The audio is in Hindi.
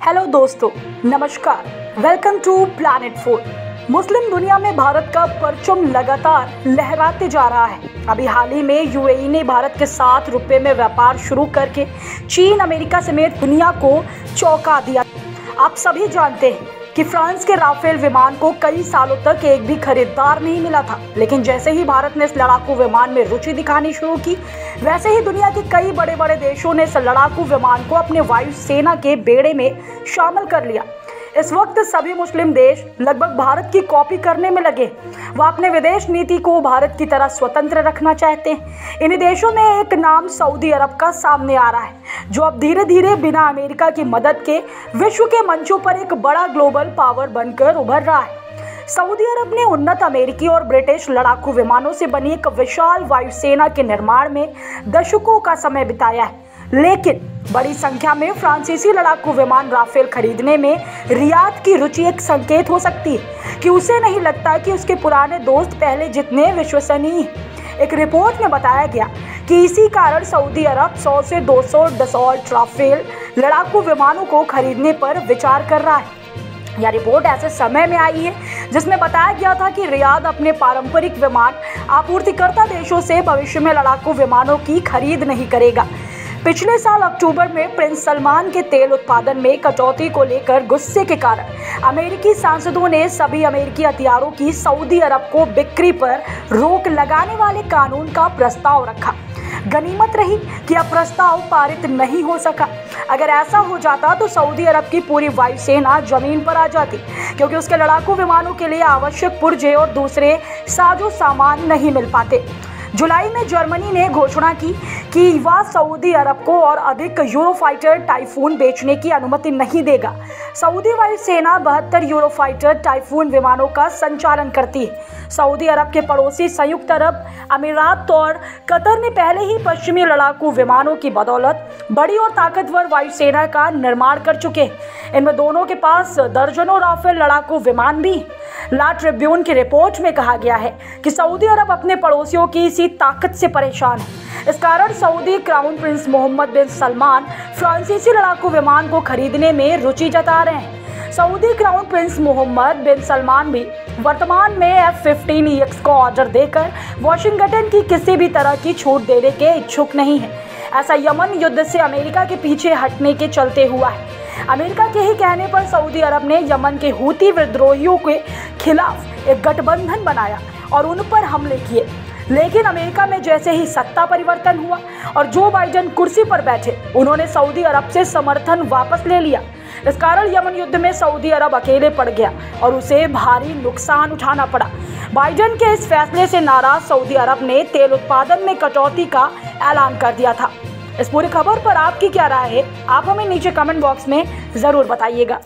हेलो दोस्तों, नमस्कार। Welcome to planet 4। मुस्लिम दुनिया में भारत का परचम लगातार लहराते जा रहा है। अभी हाल ही में यूएई ने भारत के साथ रुपए में व्यापार शुरू करके चीन, अमेरिका समेत दुनिया को चौंका दिया। आप सभी जानते हैं कि फ्रांस के राफेल विमान को कई सालों तक एक भी खरीदार नहीं मिला था, लेकिन जैसे ही भारत ने इस लड़ाकू विमान में रुचि दिखानी शुरू की, वैसे ही दुनिया के कई बड़े बड़े देशों ने इस लड़ाकू विमान को अपने वायुसेना के बेड़े में शामिल कर लिया। इस वक्त सभी मुस्लिम देश लगभग भारत की कॉपी करने में लगे। वह अपने विदेश नीति को भारत की तरह स्वतंत्र रखना चाहते हैं। इन्हीं देशों में एक नाम सऊदी अरब का सामने आ रहा है, जो अब धीरे धीरे बिना अमेरिका की मदद के विश्व के मंचों पर एक बड़ा ग्लोबल पावर बनकर उभर रहा है। सऊदी अरब ने उन्नत अमेरिकी और ब्रिटिश लड़ाकू विमानों से बनी एक विशाल वायुसेना के निर्माण में दशकों का समय बिताया है, लेकिन बड़ी संख्या में फ्रांसीसी लड़ाकू विमान राफेल खरीदने में रियाद की रुचि एक संकेत हो सकती है कि उसे नहीं लगता कि उसके पुराने दोस्त पहले जितने विश्वसनीय हैं। एक रिपोर्ट में बताया गया कि इसी कारण सऊदी अरब 100 से 200 डसॉल्ट राफेल लड़ाकू विमानों को खरीदने पर विचार कर रहा है। यह रिपोर्ट ऐसे समय में आई है जिसमें बताया गया था कि रियाद अपने पारंपरिक विमान आपूर्तिकर्ता देशों से भविष्य में लड़ाकू विमानों की खरीद नहीं करेगा। पिछले साल अक्टूबर में प्रिंस सलमान के तेल उत्पादन में कटौती को लेकर गुस्से के कारण अमेरिकी सांसदों ने सभी अमेरिकी हथियारों की सऊदी अरब को बिक्री पर रोक लगाने वाले कानून का प्रस्ताव रखा। गनीमत रही कि यह प्रस्ताव पारित नहीं हो सका। अगर ऐसा हो जाता तो सऊदी अरब की पूरी वायुसेना जमीन पर आ जाती, क्योंकि उसके लड़ाकू विमानों के लिए आवश्यक पुर्जे और दूसरे साजो सामान नहीं मिल पाते। जुलाई में जर्मनी ने घोषणा की कि वह सऊदी अरब को और अधिक यूरोफाइटर टाइफून बेचने की अनुमति नहीं देगा। सऊदी वायुसेना 72 यूरोफाइटर टाइफून विमानों का संचालन करती है। सऊदी अरब के पड़ोसी संयुक्त अरब अमीरात और कतर ने पहले ही पश्चिमी लड़ाकू विमानों की बदौलत बड़ी और ताकतवर वायुसेना का निर्माण कर चुके हैं। इनमें दोनों के पास दर्जनों राफेल लड़ाकू विमान भी हैं। ला ट्रिब्यून की रिपोर्ट में कहा गया है कि सऊदी अरब अपने पड़ोसियों की इसी ताकत से परेशान है। इस कारण सऊदी क्राउन प्रिंस मोहम्मद बिन सलमान फ्रांसीसी लड़ाकू विमान को खरीदने में रुचि जता रहे हैं। सऊदी क्राउन प्रिंस मोहम्मद बिन सलमान भी वर्तमान में F-15EX को ऑर्डर देकर वाशिंगटन की किसी भी तरह की छूट देने के इच्छुक नहीं है। ऐसा यमन युद्ध से अमेरिका के पीछे हटने के चलते हुआ है। अमेरिका के ही कहने पर सऊदी अरब ने यमन के हूती विद्रोहियों के खिलाफ एक गठबंधन बनाया और उन पर हमले किए, लेकिन अमेरिका में जैसे ही सत्ता परिवर्तन हुआ और जो बाइडेन कुर्सी पर बैठे, उन्होंने सऊदी अरब से समर्थन वापस ले लिया। इस कारण यमन युद्ध में सऊदी अरब अकेले पड़ गया और उसे भारी नुकसान उठाना पड़ा। बाइडेन के इस फैसले से नाराज सऊदी अरब ने तेल उत्पादन में कटौती का ऐलान कर दिया था। इस पूरी खबर पर आपकी क्या राय है? आप हमें नीचे कमेंट बॉक्स में ज़रूर बताइएगा।